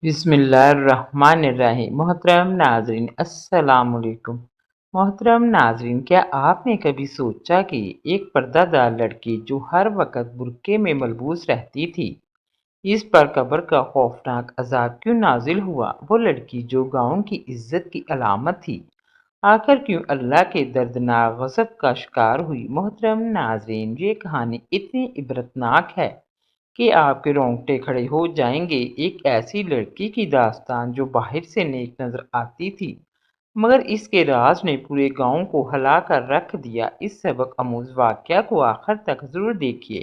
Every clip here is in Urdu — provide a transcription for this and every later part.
بسم اللہ الرحمن الرحیم۔ محترم ناظرین السلام علیکم۔ محترم ناظرین، کیا آپ نے کبھی سوچا کہ ایک پردہ دار لڑکی جو ہر وقت برقعے میں ملبوس رہتی تھی، اس پر قبر کا خوفناک عذاب کیوں نازل ہوا؟ وہ لڑکی جو گاؤں کی عزت کی علامت تھی، آخر کیوں اللہ کے دردناک غضب کا شکار ہوئی؟ محترم ناظرین، یہ کہانی اتنی عبرتناک ہے کہ آپ کے رونگٹے کھڑے ہو جائیں گے۔ ایک ایسی لڑکی کی داستان جو باہر سے نیک نظر آتی تھی، مگر اس کے راز نے پورے گاؤں کو ہلا کر رکھ دیا۔ اس سبق آموز واقعہ کو آخر تک ضرور دیکھیے،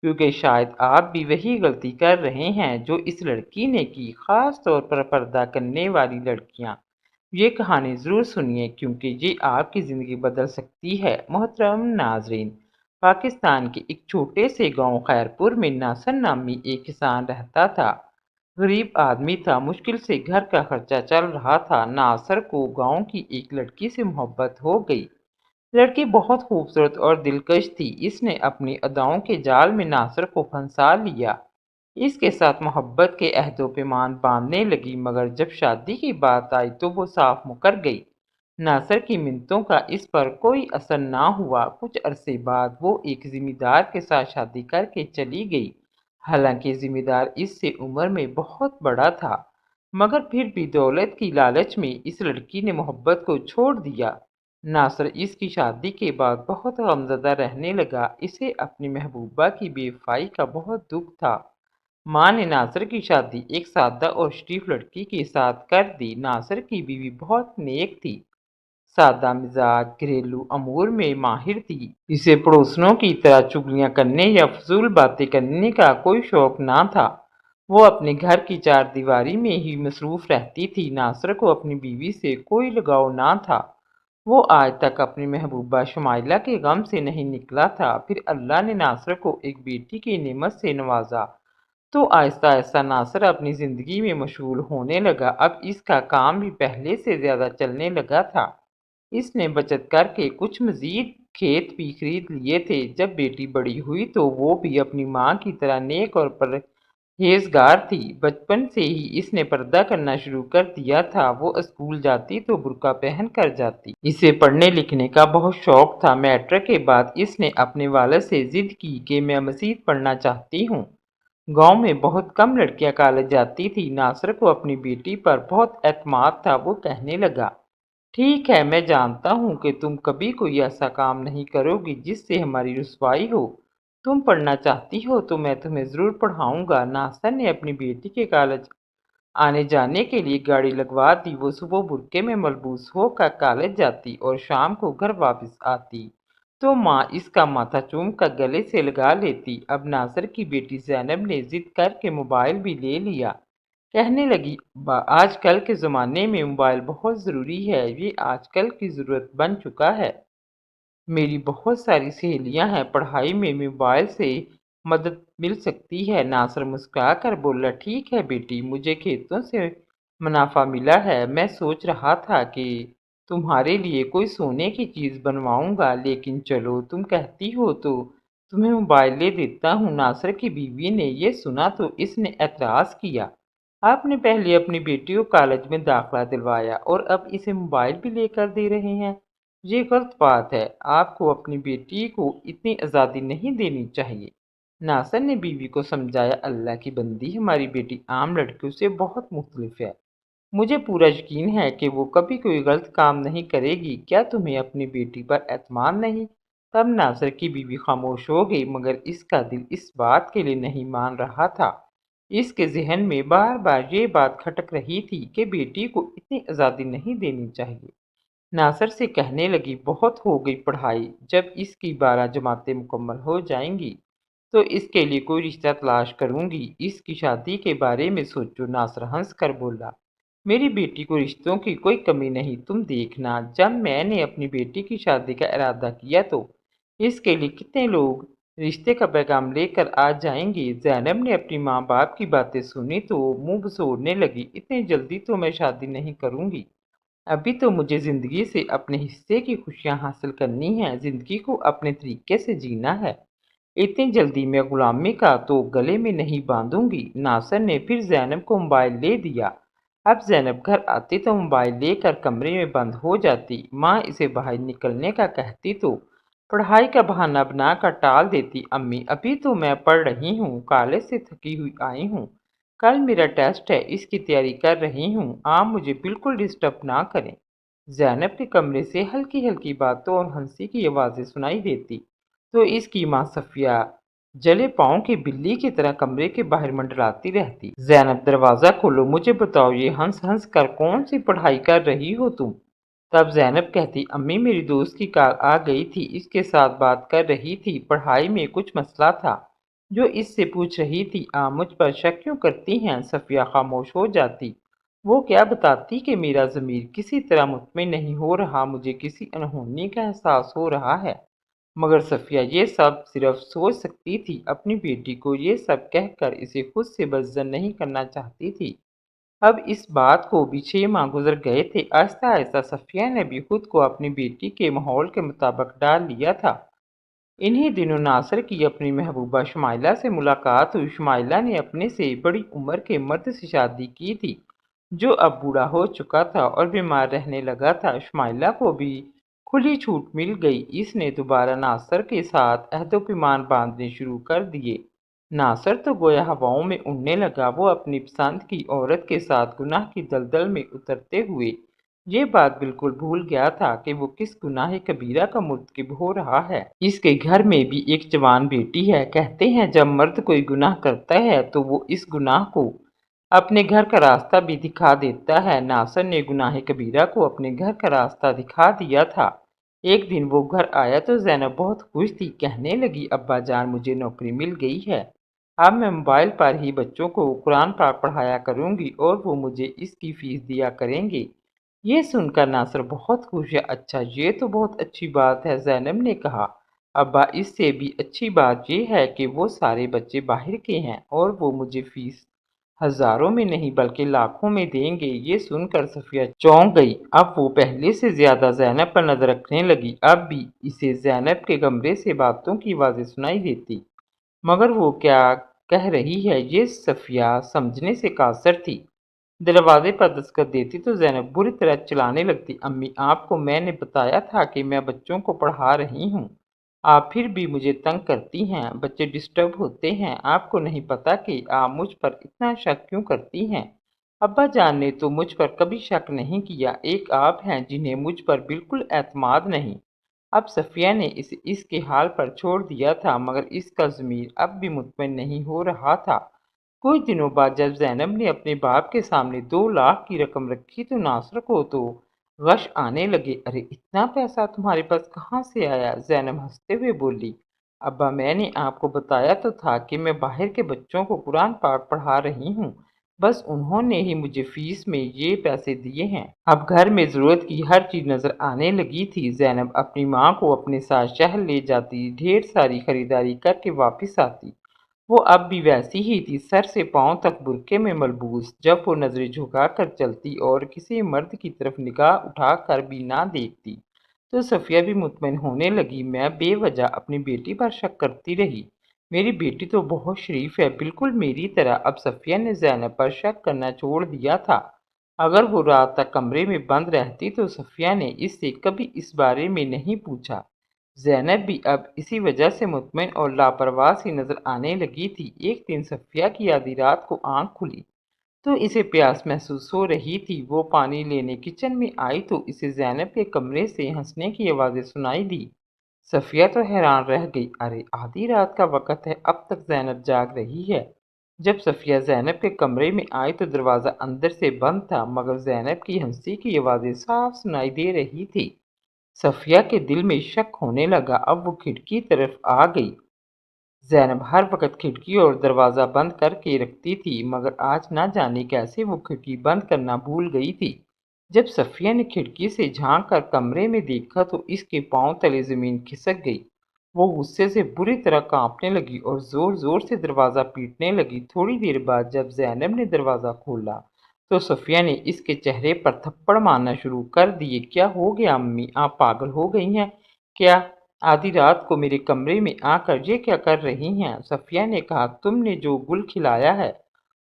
کیونکہ شاید آپ بھی وہی غلطی کر رہے ہیں جو اس لڑکی نے کی۔ خاص طور پر پردہ کرنے والی لڑکیاں، یہ کہانی ضرور سنیے، کیونکہ یہ آپ کی زندگی بدل سکتی ہے۔ محترم ناظرین، پاکستان کے ایک چھوٹے سے گاؤں خیرپور میں ناصر نامی ایک کسان رہتا تھا۔ غریب آدمی تھا، مشکل سے گھر کا خرچہ چل رہا تھا۔ ناصر کو گاؤں کی ایک لڑکی سے محبت ہو گئی۔ لڑکی بہت خوبصورت اور دلکش تھی۔ اس نے اپنی اداؤں کے جال میں ناصر کو پھنسا لیا، اس کے ساتھ محبت کے عہد و پیمان باندھنے لگی، مگر جب شادی کی بات آئی تو وہ صاف مکر گئی۔ ناصر کی منتوں کا اس پر کوئی اثر نہ ہوا۔ کچھ عرصے بعد وہ ایک ذمہ دار کے ساتھ شادی کر کے چلی گئی۔ حالانکہ ذمہ دار اس سے عمر میں بہت بڑا تھا، مگر پھر بھی دولت کی لالچ میں اس لڑکی نے محبت کو چھوڑ دیا۔ ناصر اس کی شادی کے بعد بہت غمزدہ رہنے لگا۔ اسے اپنی محبوبہ کی بے وفائی کا بہت دکھ تھا۔ ماں نے ناصر کی شادی ایک سادہ اور شریف لڑکی کے ساتھ کر دی۔ ناصر کی بیوی بہت نیک تھی، سادہ مزاج، گھریلو امور میں ماہر تھی۔ اسے پڑوسنوں کی طرح چگلیاں کرنے یا فضول باتیں کرنے کا کوئی شوق نہ تھا۔ وہ اپنے گھر کی چار دیواری میں ہی مصروف رہتی تھی۔ ناصر کو اپنی بیوی سے کوئی لگاؤ نہ تھا۔ وہ آج تک اپنی محبوبہ شمائلہ کے غم سے نہیں نکلا تھا۔ پھر اللہ نے ناصر کو ایک بیٹی کی نعمت سے نوازا، تو آہستہ آہستہ ناصر اپنی زندگی میں مشغول ہونے لگا۔ اب اس کا کام بھی پہلے سے زیادہ چلنے لگا تھا۔ اس نے بچت کر کے کچھ مزید کھیت بھی خرید لیے تھے۔ جب بیٹی بڑی ہوئی تو وہ بھی اپنی ماں کی طرح نیک اور پرہیزگار تھی۔ بچپن سے ہی اس نے پردہ کرنا شروع کر دیا تھا۔ وہ اسکول جاتی تو برقع پہن کر جاتی۔ اسے پڑھنے لکھنے کا بہت شوق تھا۔ میٹرک کے بعد اس نے اپنے والد سے ضد کی کہ میں مزید پڑھنا چاہتی ہوں۔ گاؤں میں بہت کم لڑکیاں کالج جاتی تھی۔ ناصر کو اپنی بیٹی پر بہت اعتماد تھا۔ وہ کہنے لگا، ٹھیک ہے، میں جانتا ہوں کہ تم کبھی کوئی ایسا کام نہیں کرو گی جس سے ہماری رسوائی ہو۔ تم پڑھنا چاہتی ہو تو میں تمہیں ضرور پڑھاؤں گا۔ ناصر نے اپنی بیٹی کے کالج آنے جانے کے لیے گاڑی لگوا دی۔ وہ صبح برقعے میں ملبوس ہو کر کالج جاتی اور شام کو گھر واپس آتی تو ماں اس کا ماتھا چوم کر گلے سے لگا لیتی۔ اب ناصر کی بیٹی زینب نے ضد کر کے موبائل بھی لے لیا۔ کہنے لگی، آج کل کے زمانے میں موبائل بہت ضروری ہے، یہ آج کل کی ضرورت بن چکا ہے۔ میری بہت ساری سہیلیاں ہیں، پڑھائی میں موبائل سے مدد مل سکتی ہے۔ ناصر مسکرا کر بولا، ٹھیک ہے بیٹی، مجھے کھیتوں سے منافع ملا ہے۔ میں سوچ رہا تھا کہ تمہارے لیے کوئی سونے کی چیز بنواؤں گا، لیکن چلو تم کہتی ہو تو تمہیں موبائل لے دیتا ہوں۔ ناصر کی بیوی نے یہ سنا تو اس نے اعتراض کیا، آپ نے پہلے اپنی بیٹی کو کالج میں داخلہ دلوایا اور اب اسے موبائل بھی لے کر دے رہے ہیں؟ یہ غلط بات ہے، آپ کو اپنی بیٹی کو اتنی آزادی نہیں دینی چاہیے۔ ناصر نے بیوی کو سمجھایا، اللہ کی بندی، ہماری بیٹی عام لڑکیوں سے بہت مختلف ہے۔ مجھے پورا یقین ہے کہ وہ کبھی کوئی غلط کام نہیں کرے گی۔ کیا تمہیں اپنی بیٹی پر اعتماد نہیں؟ تب ناصر کی بیوی خاموش ہو گئی، مگر اس کا دل اس بات کے لیے نہیں مان رہا تھا۔ اس کے ذہن میں بار بار یہ بات کھٹک رہی تھی کہ بیٹی کو اتنی آزادی نہیں دینی چاہیے۔ ناصر سے کہنے لگی، بہت ہو گئی پڑھائی، جب اس کی 12 جماعتیں مکمل ہو جائیں گی تو اس کے لیے کوئی رشتہ تلاش کروں گی، اس کی شادی کے بارے میں سوچو۔ ناصر ہنس کر بولا، میری بیٹی کو رشتوں کی کوئی کمی نہیں، تم دیکھنا، جب میں نے اپنی بیٹی کی شادی کا ارادہ کیا تو اس کے لیے کتنے لوگ رشتے کا پیغام لے کر آ جائیں گے۔ زینب نے اپنی ماں باپ کی باتیں سنی تو وہ منہ بسوڑنے لگی، اتنی جلدی تو میں شادی نہیں کروں گی، ابھی تو مجھے زندگی سے اپنے حصے کی خوشیاں حاصل کرنی ہیں، زندگی کو اپنے طریقے سے جینا ہے۔ اتنی جلدی میں غلامی کا تو گلے میں نہیں باندھوں گی۔ ناصر نے پھر زینب کو موبائل لے دیا۔ اب زینب گھر آتی تو موبائل لے کر کمرے میں بند ہو جاتی۔ ماں اسے باہر نکلنے کا کہتی تو پڑھائی کا بہانہ بنا کر ٹال دیتی۔ امی ابھی تو میں پڑھ رہی ہوں، کالج سے تھکی ہوئی آئی ہوں، کل میرا ٹیسٹ ہے، اس کی تیاری کر رہی ہوں، آپ مجھے بالکل ڈسٹرب نہ کریں۔ زینب کے کمرے سے ہلکی ہلکی باتوں اور ہنسی کی آوازیں سنائی دیتی تو اس کی ماں صفیہ جلے پاؤں کی بلی کی طرح کمرے کے باہر منڈلاتی رہتی۔ زینب دروازہ کھولو، مجھے بتاؤ یہ ہنس ہنس کر کون سی پڑھائی کر رہی ہو تم؟ تب زینب کہتی امی میری دوست کی کال آ گئی تھی، اس کے ساتھ بات کر رہی تھی، پڑھائی میں کچھ مسئلہ تھا جو اس سے پوچھ رہی تھی۔ آپ مجھ پر شک کیوں کرتی ہیں؟ صفیہ خاموش ہو جاتی۔ وہ کیا بتاتی کہ میرا ضمیر کسی طرح مطمئن نہیں ہو رہا، مجھے کسی انہونی کا احساس ہو رہا ہے۔ مگر صفیہ یہ سب صرف سوچ سکتی تھی، اپنی بیٹی کو یہ سب کہہ کر اسے خود سے بدظن نہیں کرنا چاہتی تھی۔ اب اس بات کو بھی 6 ماہ گزر گئے تھے۔ آہستہ آہستہ صفیہ نے بھی خود کو اپنی بیٹی کے ماحول کے مطابق ڈال لیا تھا۔ انہی دنوں ناصر کی اپنی محبوبہ شمائلہ سے ملاقات ہوئی۔ شمائلہ نے اپنے سے بڑی عمر کے مرد سے شادی کی تھی جو اب بوڑھا ہو چکا تھا اور بیمار رہنے لگا تھا۔ شمائلہ کو بھی کھلی چھوٹ مل گئی، اس نے دوبارہ ناصر کے ساتھ عہد و پیمان باندھنے شروع کر دیے۔ ناصر تو گویا ہواؤں میں اڑنے لگا، وہ اپنی پسند کی عورت کے ساتھ گناہ کی دلدل میں اترتے ہوئے یہ بات بالکل بھول گیا تھا کہ وہ کس گناہ کبیرہ کا مرتکب ہو رہا ہے۔ اس کے گھر میں بھی ایک جوان بیٹی ہے۔ کہتے ہیں جب مرد کوئی گناہ کرتا ہے تو وہ اس گناہ کو اپنے گھر کا راستہ بھی دکھا دیتا ہے۔ ناصر نے گناہ کبیرہ کو اپنے گھر کا راستہ دکھا دیا تھا۔ ایک دن وہ گھر آیا تو زینب بہت خوش تھی، کہنے لگی ابا جان مجھے نوکری مل گئی ہے، اب میں موبائل پر ہی بچوں کو قرآن پاک پڑھایا کروں گی اور وہ مجھے اس کی فیس دیا کریں گے۔ یہ سن کر ناصر بہت خوش ہے۔ اچھا یہ تو بہت اچھی بات ہے، زینب نے کہا۔ ابا اس سے بھی اچھی بات یہ ہے کہ وہ سارے بچے باہر کے ہیں اور وہ مجھے فیس ہزاروں میں نہیں بلکہ لاکھوں میں دیں گے۔ یہ سن کر صفیہ چونک گئی۔ اب وہ پہلے سے زیادہ زینب پر نظر رکھنے لگی۔ اب بھی اسے زینب کے کمرے سے باتوں کی آوازیں سنائی دیتی، مگر وہ کیا کہہ رہی ہے یہ صفیہ سمجھنے سے قاصر تھی۔ دروازے پر دستک دیتی تو زینب بری طرح چلانے لگتی۔ امی آپ کو میں نے بتایا تھا کہ میں بچوں کو پڑھا رہی ہوں، آپ پھر بھی مجھے تنگ کرتی ہیں، بچے ڈسٹرب ہوتے ہیں، آپ کو نہیں پتا کہ آپ مجھ پر اتنا شک کیوں کرتی ہیں؟ ابا جان نے تو مجھ پر کبھی شک نہیں کیا، ایک آپ ہیں جنہیں مجھ پر بالکل اعتماد نہیں۔ اب صفیہ نے اسے اس کے حال پر چھوڑ دیا تھا، مگر اس کا ضمیر اب بھی مطمئن نہیں ہو رہا تھا۔ کچھ دنوں بعد جب زینب نے اپنے باپ کے سامنے 2 لاکھ کی رقم رکھی تو ناصر کو تو غش آنے لگے۔ ارے اتنا پیسہ تمہارے پاس کہاں سے آیا؟ زینب ہنستے ہوئے بولی۔ ابا میں نے آپ کو بتایا تو تھا کہ میں باہر کے بچوں کو قرآن پاک پڑھا رہی ہوں، بس انہوں نے ہی مجھے فیس میں یہ پیسے دیے ہیں۔ اب گھر میں ضرورت کی ہر چیز نظر آنے لگی تھی۔ زینب اپنی ماں کو اپنے ساتھ شہر لے جاتی، ڈھیر ساری خریداری کر کے واپس آتی۔ وہ اب بھی ویسی ہی تھی، سر سے پاؤں تک برقعے میں ملبوس۔ جب وہ نظریں جھکا کر چلتی اور کسی مرد کی طرف نگاہ اٹھا کر بھی نہ دیکھتی تو صفیہ بھی مطمئن ہونے لگی۔ میں بے وجہ اپنی بیٹی پر شک کرتی رہی، میری بیٹی تو بہت شریف ہے، بالکل میری طرح۔ اب صفیہ نے زینب پر شک کرنا چھوڑ دیا تھا۔ اگر وہ رات تک کمرے میں بند رہتی تو صفیہ نے اس سے کبھی اس بارے میں نہیں پوچھا۔ زینب بھی اب اسی وجہ سے مطمئن اور لاپرواہ سی نظر آنے لگی تھی۔ ایک دن صفیہ کی آدھی رات کو آنکھ کھلی تو اسے پیاس محسوس ہو رہی تھی۔ وہ پانی لینے کچن میں آئی تو اسے زینب کے کمرے سے ہنسنے کی آوازیں سنائی دی۔ صفیہ تو حیران رہ گئی، ارے آدھی رات کا وقت ہے، اب تک زینب جاگ رہی ہے۔ جب صفیہ زینب کے کمرے میں آئی تو دروازہ اندر سے بند تھا، مگر زینب کی ہنسی کی آوازیں صاف سنائی دے رہی تھی۔ صفیہ کے دل میں شک ہونے لگا، اب وہ کھڑکی طرف آ گئی۔ زینب ہر وقت کھڑکی اور دروازہ بند کر کے رکھتی تھی، مگر آج نہ جانے کیسے وہ کھڑکی بند کرنا بھول گئی تھی۔ جب صفیہ نے کھڑکی سے جھانک کر کمرے میں دیکھا تو اس کے پاؤں تلے زمین کھسک گئی۔ وہ غصے سے بری طرح کانپنے لگی اور زور زور سے دروازہ پیٹنے لگی۔ تھوڑی دیر بعد جب زینب نے دروازہ کھولا تو صفیہ نے اس کے چہرے پر تھپڑ مارنا شروع کر دیے۔ کیا ہو گیا امی، آپ پاگل ہو گئی ہیں کیا؟ آدھی رات کو میرے کمرے میں آ کر یہ کیا کر رہی ہیں؟ صفیہ نے کہا، تم نے جو گل کھلایا ہے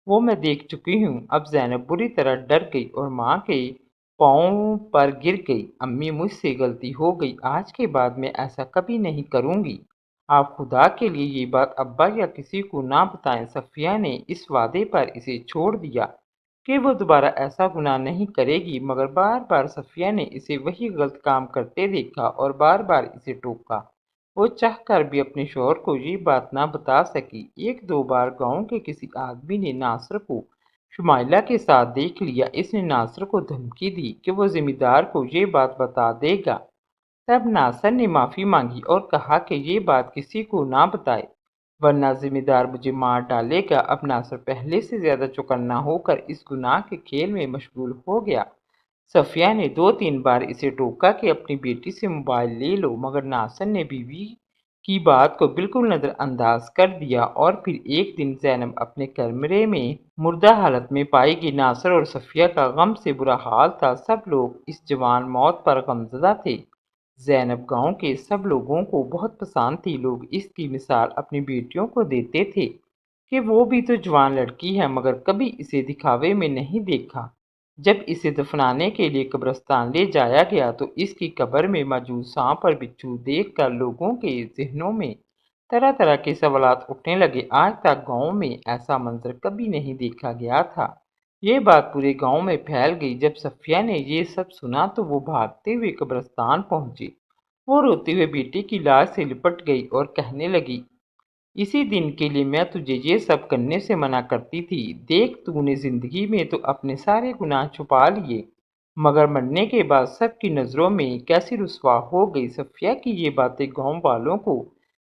وہ میں دیکھ چکی ہوں۔ اب زینب بری طرح ڈر گئی اور ماں کے پاؤں پر گر گئی۔ امی، مجھ سے غلطی ہو گئی، آج کے بعد میں ایسا کبھی نہیں کروں گی۔ آپ خدا کے لیے یہ بات ابا یا کسی کو نہ بتائیں۔ صفیہ نے اس وعدے پر اسے چھوڑ دیا کہ وہ دوبارہ ایسا گناہ نہیں کرے گی، مگر بار بار صفیہ نے اسے وہی غلط کام کرتے دیکھا اور بار بار اسے ٹوکا۔ وہ چاہ کر بھی اپنے شوہر کو یہ بات نہ بتا سکی۔ ایک دو بار گاؤں کے کسی آدمی نے ناصر کو شمائلہ کے ساتھ دیکھ لیا۔ اس نے ناصر کو دھمکی دی کہ وہ ذمہ دار کو یہ بات بتا دے گا۔ تب ناصر نے معافی مانگی اور کہا کہ یہ بات کسی کو نہ بتائے، ورنہ ذمہ دار مجھے مار ڈالے گا۔ اب ناصر پہلے سے زیادہ چوکنا ہو کر اس گناہ کے کھیل میں مشغول ہو گیا۔ صفیہ نے دو تین بار اسے ٹوکا کہ اپنی بیٹی سے موبائل لے لو، مگر ناصر نے بیوی کی بات کو بالکل نظر انداز کر دیا۔ اور پھر ایک دن زینب اپنے کمرے میں مردہ حالت میں پائی گئی۔ ناصر اور صفیہ کا غم سے برا حال تھا۔ سب لوگ اس جوان موت پر غمزدہ تھے۔ زینب گاؤں کے سب لوگوں کو بہت پسند تھی۔ لوگ اس کی مثال اپنی بیٹیوں کو دیتے تھے کہ وہ بھی تو جوان لڑکی ہے، مگر کبھی اسے دکھاوے میں نہیں دیکھا۔ جب اسے دفنانے کے لیے قبرستان لے جایا گیا تو اس کی قبر میں موجود سانپ اور بچھو دیکھ کر لوگوں کے ذہنوں میں طرح طرح کے سوالات اٹھنے لگے۔ آج تک گاؤں میں ایسا منظر کبھی نہیں دیکھا گیا تھا۔ یہ بات پورے گاؤں میں پھیل گئی۔ جب صفیہ نے یہ سب سنا تو وہ بھاگتے ہوئے قبرستان پہنچی۔ وہ روتے ہوئے بیٹی کی لاش سے لپٹ گئی اور کہنے لگی، اسی دن کے لیے میں تجھے یہ سب کرنے سے منع کرتی تھی۔ دیکھ، تو نے زندگی میں تو اپنے سارے گناہ چھپا لیے، مگر مرنے کے بعد سب کی نظروں میں کیسی رسوا ہو گئی۔ صفیہ کی یہ باتیں گاؤں والوں کو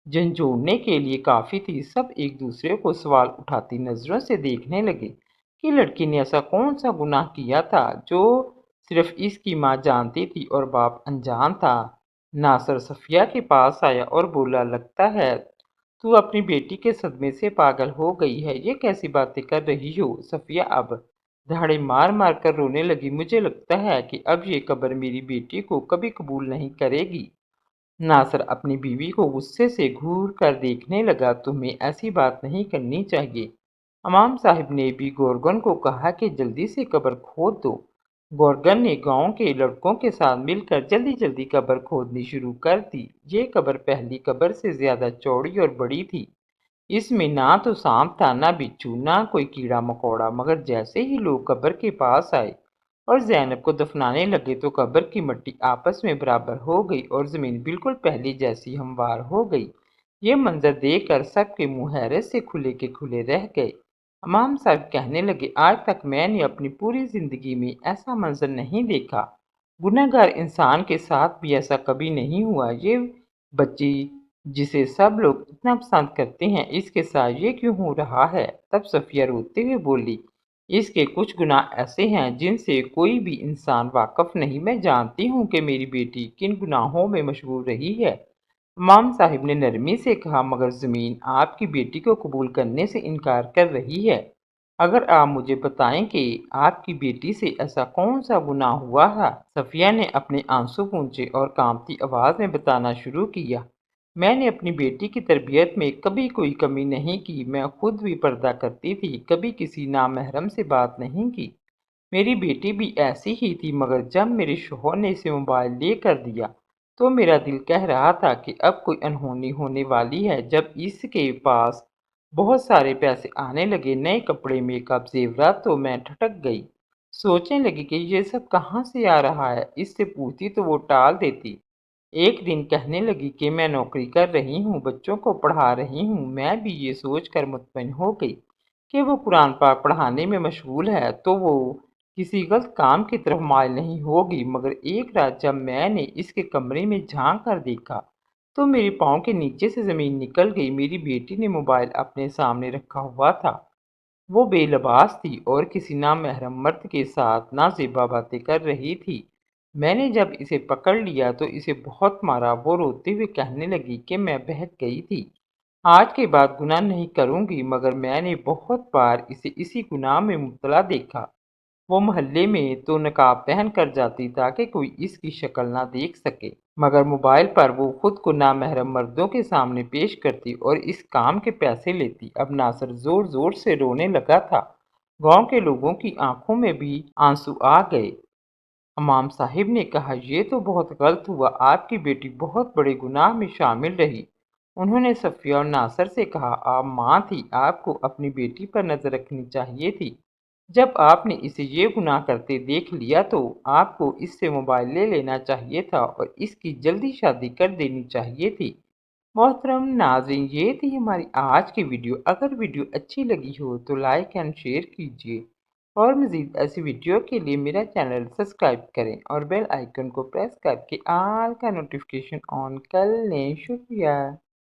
جھنجھوڑنے کے لیے کافی تھی۔ سب ایک دوسرے کو سوال اٹھاتی نظروں سے دیکھنے لگے کہ لڑکی نے ایسا کون سا گناہ کیا تھا جو صرف اس کی ماں جانتی تھی اور باپ انجان تھا۔ ناصر صفیہ کے پاس آیا اور بولا، لگتا ہے تو اپنی بیٹی کے صدمے سے پاگل ہو گئی ہے، یہ کیسی باتیں کر رہی ہو؟ صفیہ اب دھاڑے مار مار کر رونے لگی۔ مجھے لگتا ہے کہ اب یہ قبر میری بیٹی کو کبھی قبول نہیں کرے گی۔ ناصر اپنی بیوی کو غصے سے گھور کر دیکھنے لگا۔ تمہیں ایسی بات نہیں کرنی چاہیے۔ امام صاحب نے بھی گورگن کو کہا کہ جلدی سے قبر کھود دو۔ گورگن نے گاؤں کے لڑکوں کے ساتھ مل کر جلدی جلدی قبر کھودنی شروع کر دی۔ یہ قبر پہلی قبر سے زیادہ چوڑی اور بڑی تھی۔ اس میں نہ تو سانپ تھا، نہ بچھو، نہ کوئی کیڑا مکوڑا، مگر جیسے ہی لوگ قبر کے پاس آئے اور زینب کو دفنانے لگے تو قبر کی مٹی آپس میں برابر ہو گئی اور زمین بالکل پہلے جیسی ہموار ہو گئی۔ یہ منظر دیکھ کر سب کے منہ حیرت سے کھلے کے کھلے رہ گئے۔ امام صاحب کہنے لگے، آج تک میں نے اپنی پوری زندگی میں ایسا منظر نہیں دیکھا۔ گناہ گار انسان کے ساتھ بھی ایسا کبھی نہیں ہوا۔ یہ بچی جسے سب لوگ اتنا پسند کرتے ہیں، اس کے ساتھ یہ کیوں ہو رہا ہے؟ تب صفیہ روتے ہوئے بولی، اس کے کچھ گناہ ایسے ہیں جن سے کوئی بھی انسان واقف نہیں۔ میں جانتی ہوں کہ میری بیٹی کن گناہوں میں مشغول رہی ہے۔ امام صاحب نے نرمی سے کہا، مگر زمین آپ کی بیٹی کو قبول کرنے سے انکار کر رہی ہے۔ اگر آپ مجھے بتائیں کہ آپ کی بیٹی سے ایسا کون سا گناہ ہوا ہے؟ صفیہ نے اپنے آنسو پونچھے اور کانپتی آواز میں بتانا شروع کیا، میں نے اپنی بیٹی کی تربیت میں کبھی کوئی کمی نہیں کی۔ میں خود بھی پردہ کرتی تھی، کبھی کسی نامحرم سے بات نہیں کی۔ میری بیٹی بھی ایسی ہی تھی، مگر جب میرے شوہر نے اسے موبائل لے کر دیا تو میرا دل کہہ رہا تھا کہ اب کوئی انہونی ہونے والی ہے۔ جب اس کے پاس بہت سارے پیسے آنے لگے، نئے کپڑے، میک اپ، زیورات، تو میں ٹھٹک گئی۔ سوچنے لگی کہ یہ سب کہاں سے آ رہا ہے۔ اس سے پوچھتی تو وہ ٹال دیتی۔ ایک دن کہنے لگی کہ میں نوکری کر رہی ہوں، بچوں کو پڑھا رہی ہوں۔ میں بھی یہ سوچ کر مطمئن ہو گئی کہ وہ قرآن پاک پڑھانے میں مشغول ہے تو وہ کسی غلط کام کی طرف مائل نہیں ہوگی۔ مگر ایک رات جب میں نے اس کے کمرے میں جھانک کر دیکھا تو میرے پاؤں کے نیچے سے زمین نکل گئی۔ میری بیٹی نے موبائل اپنے سامنے رکھا ہوا تھا۔ وہ بے لباس تھی اور کسی نامحرم مرد کے ساتھ نازیبا باتیں کر رہی تھی۔ میں نے جب اسے پکڑ لیا تو اسے بہت مارا۔ وہ روتے ہوئے کہنے لگی کہ میں بہک گئی تھی، آج کے بعد گناہ نہیں کروں گی، مگر میں نے بہت بار اسے اسی گناہ میں مبتلا دیکھا۔ وہ محلے میں تو نقاب پہن کر جاتی تاکہ کوئی اس کی شکل نہ دیکھ سکے، مگر موبائل پر وہ خود کو نامحرم مردوں کے سامنے پیش کرتی اور اس کام کے پیسے لیتی۔ اب ناصر زور زور سے رونے لگا تھا۔ گاؤں کے لوگوں کی آنکھوں میں بھی آنسو آ گئے۔ امام صاحب نے کہا، یہ تو بہت غلط ہوا، آپ کی بیٹی بہت بڑے گناہ میں شامل رہی۔ انہوں نے صفیہ اور ناصر سے کہا، آپ ماں تھی، آپ کو اپنی بیٹی پر نظر رکھنی چاہیے تھی۔ جب آپ نے اسے یہ گناہ کرتے دیکھ لیا تو آپ کو اس سے موبائل لے لینا چاہیے تھا اور اس کی جلدی شادی کر دینی چاہیے تھی۔ محترم ناظرین، یہ تھی ہماری آج کی ویڈیو۔ اگر ویڈیو اچھی لگی ہو تو لائک اینڈ شیئر کیجیے اور مزید ایسی ویڈیو کے لیے میرا چینل سبسکرائب کریں اور بیل آئیکن کو پریس کر کے آل کا نوٹیفیکیشن آن کر لیں۔ شکریہ۔